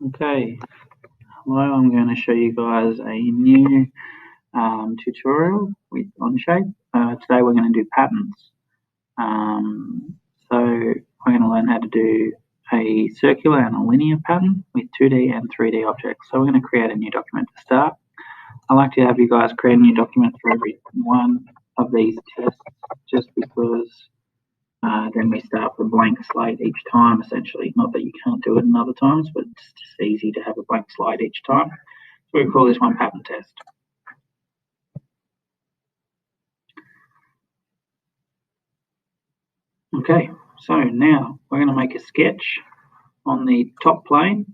Okay, hello, I'm going to show you guys a new tutorial with Onshape. Today we're going to do patterns. So we're going to learn how to do a circular and a linear pattern with 2D and 3D objects. So we're going to create a new document to start. I like to have you guys create a new document for every one of these tests just because then we start with a blank slate each time, essentially. Not that you can't do it in other times, but it's just easy to have a blank slate each time. So we call this one pattern test. Okay, so now we're going to make a sketch on the top plane.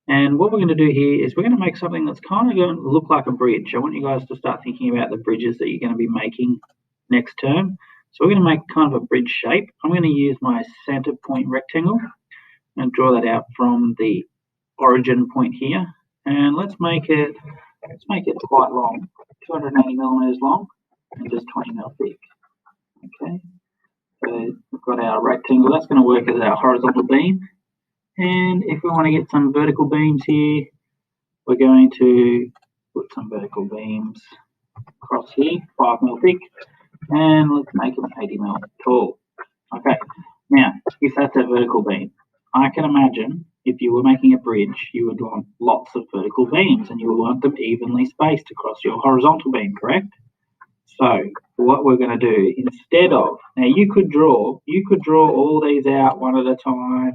And what we're going to do here is we're going to make something that's kind of going to look like a bridge. I want you guys to start thinking about the bridges that you're going to be making next term. So we're going to make kind of a bridge shape. I'm going to use my center point rectangle and draw that out from the origin point here. And let's make it quite long, 280 millimeters long and just 20 mil thick. Okay, so we've got our rectangle. That's going to work as our horizontal beam. And if we want to get some vertical beams here, we're going to put some vertical beams across here, 5 mil thick, and let's make them 80 mil tall. Okay, now if that's a vertical beam, I can imagine if you were making a bridge, you would want lots of vertical beams and you would want them evenly spaced across your horizontal beam, correct? So what we're going to do instead of, now you could draw all these out one at a time,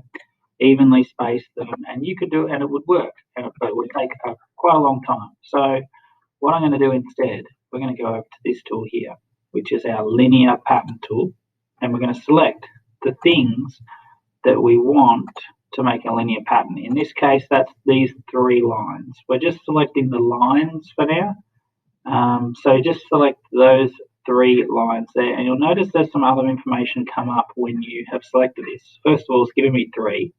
evenly space them, and you could do it and it would work, but it would take quite a long time. So what I'm going to do instead, we're going to go over to this tool here, which is our linear pattern tool, and we're going to select the things that we want to make a linear pattern. In this case, that's these 3 lines. We're just selecting the lines for now. So just select those 3 lines there, and you'll notice there's some other information come up when you have selected this. First of all, it's giving me 3.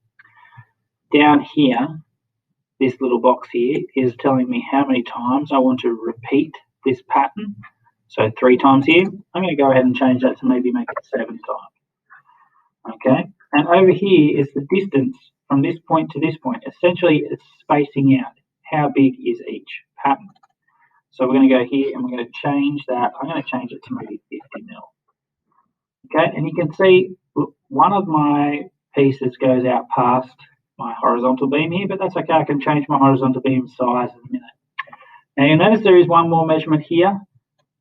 Down here, this little box here is telling me how many times I want to repeat this pattern. So 3 times here. I'm going to go ahead and change that to maybe make it 7 times. Okay, and over here is the distance from this point to this point. Essentially, it's spacing out how big is each pattern. So we're going to go here and we're going to change that. I'm going to change it to maybe 50 mil. Okay, and you can see one of my pieces goes out past my horizontal beam here, but that's okay. I can change my horizontal beam size in a minute. Now you'll notice there is one more measurement here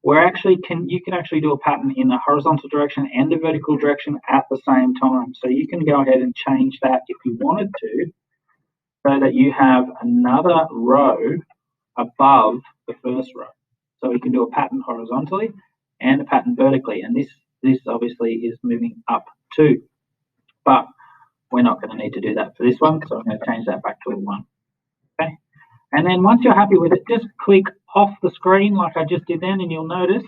where you can actually do a pattern in the horizontal direction and the vertical direction at the same time. So you can go ahead and change that if you wanted to, so that you have another row above the first row. So you can do a pattern horizontally and a pattern vertically, and this obviously is moving up too. But we're not going to need to do that for this one, so I'm going to change that back to a 1. Okay. And then once you're happy with it, just click off the screen like I just did then, and you'll notice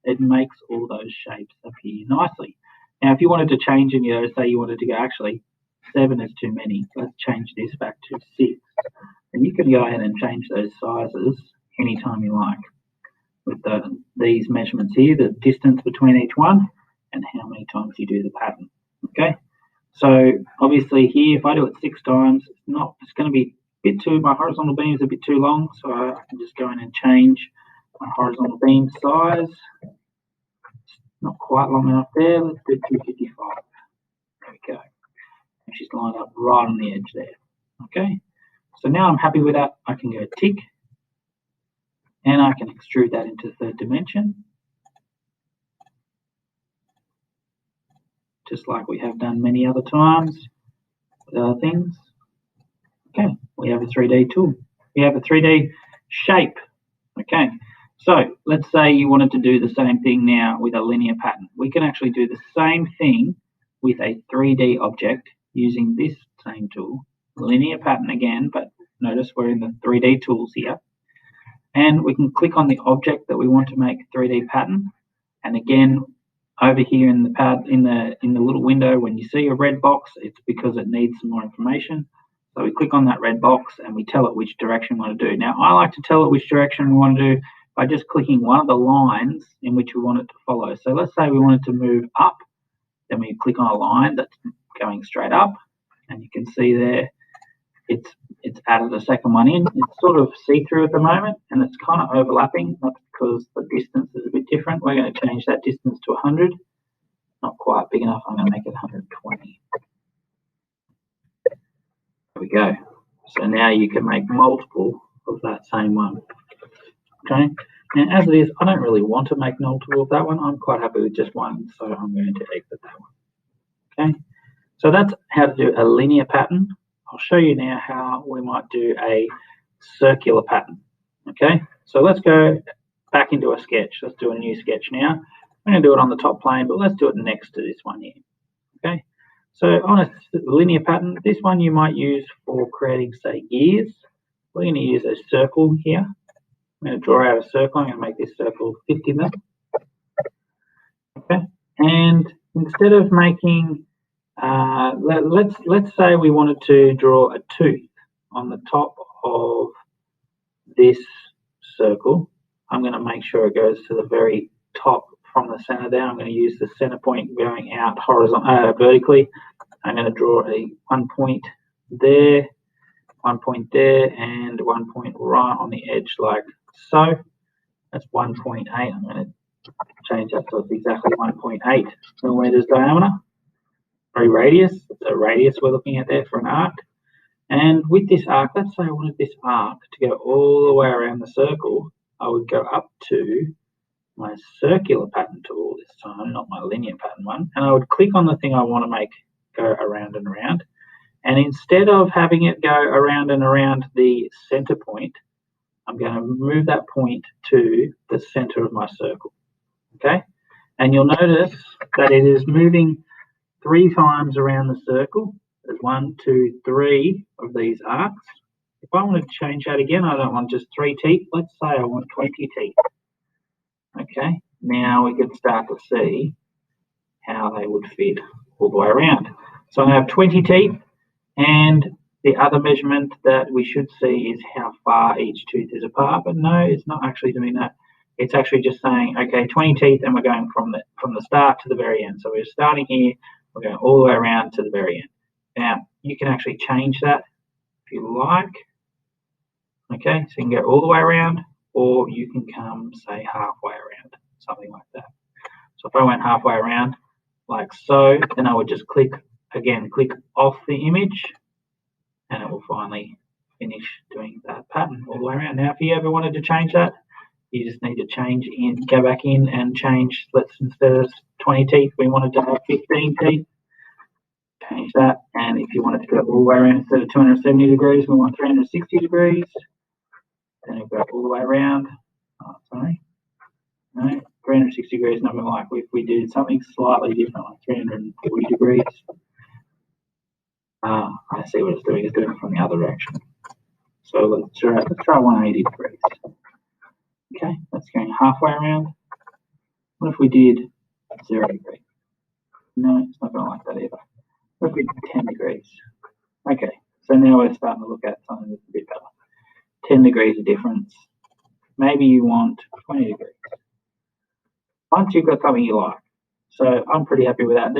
it makes all those shapes appear nicely. Now, if you wanted to change them, say you wanted to go, actually, 7 is too many. Let's change this back to 6. And you can go ahead and change those sizes anytime you like with these measurements here, the distance between each one, and how many times you do the pattern. Okay. So obviously here, if I do it 6 times, it's going to be a bit too, my horizontal beam is a bit too long, so I can just go in and change my horizontal beam size. It's not quite long enough there. Let's do 255. There we go. And she's lined up right on the edge there. Okay. So now I'm happy with that. I can go tick, and I can extrude that into 3rd dimension, just like we have done many other times with other things. Okay, we have a 3D tool. We have a 3D shape. Okay, so let's say you wanted to do the same thing now with a linear pattern. We can actually do the same thing with a 3D object using this same tool. Linear pattern again, but notice we're in the 3D tools here. And we can click on the object that we want to make a 3D pattern. And again, over here in the pad, in the little window, when you see a red box, it's because it needs some more information. So we click on that red box and we tell it which direction we want to do. Now, I like to tell it which direction we want to do by just clicking one of the lines in which we want it to follow. So let's say we wanted to move up, then we click on a line that's going straight up, and you can see there it's added a second one in. It's sort of see-through at the moment, and it's kind of overlapping. That's because the distance is a bit different. We're going to change that distance to 100. Not quite big enough. I'm going to make it 120. There we go. So now you can make multiple of that same one. Okay. And as it is, I don't really want to make multiple of that one. I'm quite happy with just one, so I'm going to exit that one. Okay. So that's how to do a linear pattern. I'll show you now how we might do a circular pattern. Okay. So let's go back into a sketch. Let's do a new sketch now. I'm going to do it on the top plane, but let's do it next to this one here. Okay. So on a linear pattern, this one you might use for creating, say, gears. We're going to use a circle here. I'm going to draw out a circle. I'm going to make this circle 50 mil. Okay. And instead of making, let's say we wanted to draw a tooth on the top of this circle. I'm going to make sure it goes to the very top from the center there. I'm going to use the center point going out vertically. I'm going to draw one point there, 1 point there, and 1 point right on the edge like so. That's 1.8. I'm going to change that so it's exactly 1.8 millimeters diameter. Very radius. It's a radius we're looking at there for an arc. And with this arc, let's say I wanted this arc to go all the way around the circle. I would go up to my circular pattern tool this time, not my linear pattern one, and I would click on the thing I want to make go around and around. And instead of having it go around and around the center point, I'm going to move that point to the center of my circle. Okay? And you'll notice that it is moving 3 times around the circle. There's 1, 2, 3 of these arcs. If I want to change that again, I don't want just 3 teeth. Let's say I want 20 teeth. Okay, now we can start to see how they would fit all the way around. So I'm going to have 20 teeth, and the other measurement that we should see is how far each tooth is apart. But no, it's not actually doing that. It's actually just saying, okay, 20 teeth, and we're going from the start to the very end. So we're starting here, we're going all the way around to the very end. Now, you can actually change that if you like. Okay, so you can go all the way around, or you can come, say, halfway around, something like that. So if I went halfway around, like so, then I would just click off the image, and it will finally finish doing that pattern all the way around. Now, if you ever wanted to change that, you just need to go back in and change, instead of 20 teeth, we wanted to have 15 teeth. Change that, and if you wanted to go all the way around, instead of 270 degrees, we want 360 degrees. Then we'll go all the way around. Oh, sorry. No, 360 degrees, not going to like. If we did something slightly different, like 340 degrees. I see what it's doing. It's doing it from the other direction. So let's try 180 degrees. Okay, that's going halfway around. What if we did 0 degrees? No, it's not going to like that either. What if we did 10 degrees? Okay, so now we're starting to look at something that's a bit better. 10 degrees of difference. Maybe you want 20 degrees. Once you've got something you like. So I'm pretty happy with that.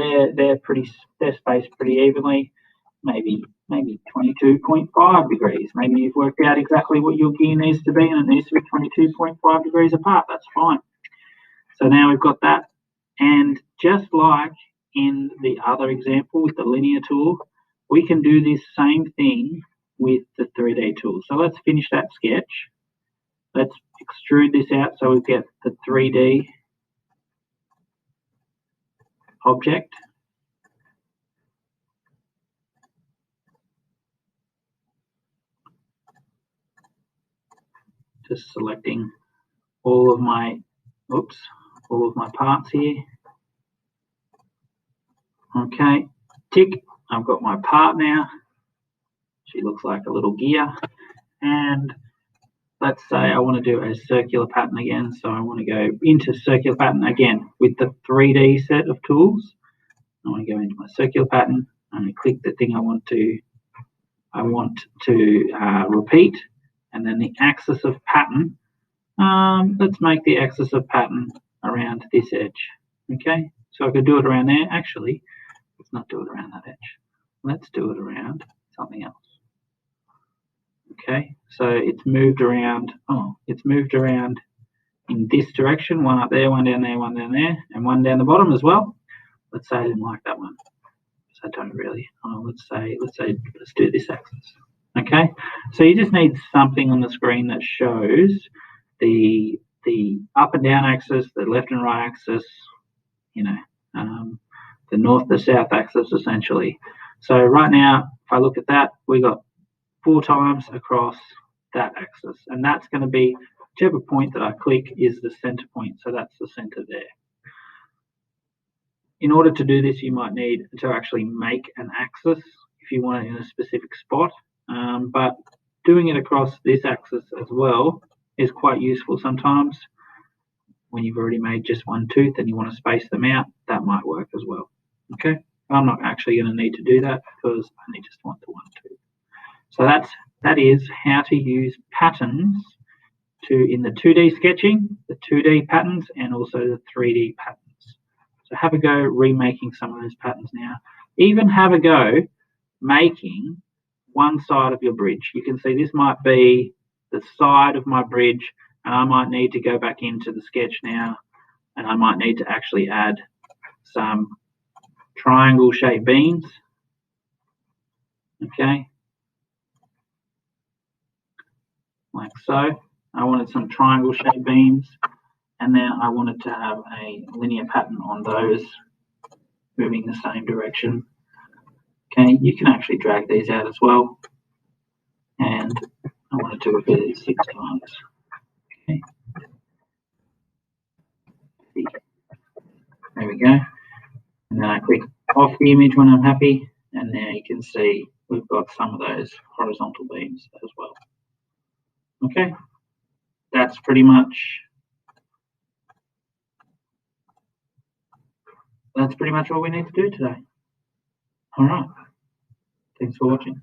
They're spaced pretty evenly. Maybe 22.5 degrees. Maybe you've worked out exactly what your gear needs to be, and it needs to be 22.5 degrees apart. That's fine. So now we've got that. And just like in the other example with the linear tool, we can do this same thing with the 3D tool. So let's finish that sketch. Let's extrude this out so we get the 3D object. Just selecting all of my parts here. Okay, tick. I've got my part now. She looks like a little gear. And let's say I want to do a circular pattern again. So I want to go into circular pattern again with the 3D set of tools. I want to go into my circular pattern. I'm going to click the thing I want to repeat, and then the axis of pattern. Let's make the axis of pattern around this edge. Okay, so I could do it around there. Actually, let's not do it around that edge. Let's do it around something else. So it's moved around. Oh, it's moved around in this direction. One up there, one down there, one down there, and one down the bottom as well. Let's say I didn't like that one. So I don't really. Let's do this axis. Okay. So you just need something on the screen that shows the up and down axis, the left and right axis, the north to south axis essentially. So right now, if I look at that, we got 4 times across that axis, and that's going to be whichever point that I click is the center point. So that's the center there. In order to do this, you might need to actually make an axis if you want it in a specific spot, but doing it across this axis as well is quite useful sometimes. When you've already made just one tooth and you want to space them out, that might work as well. Okay, I'm not actually going to need to do that because I only just want the one tooth. So that is how to use patterns in the 2D sketching, the 2D patterns, and also the 3D patterns. So have a go remaking some of those patterns now. Even have a go making one side of your bridge. You can see this might be the side of my bridge, and I might need to go back into the sketch now, and I might need to actually add some triangle shaped beams. Okay, like so. I wanted some triangle shaped beams, and then I wanted to have a linear pattern on those moving the same direction. Okay, you can actually drag these out as well, and I want to do it 6 times. Okay. There we go. And then I click off the image when I'm happy, and now you can see we've got some of those horizontal beams as well. Okay, that's pretty much all we need to do today. All right, thanks for watching.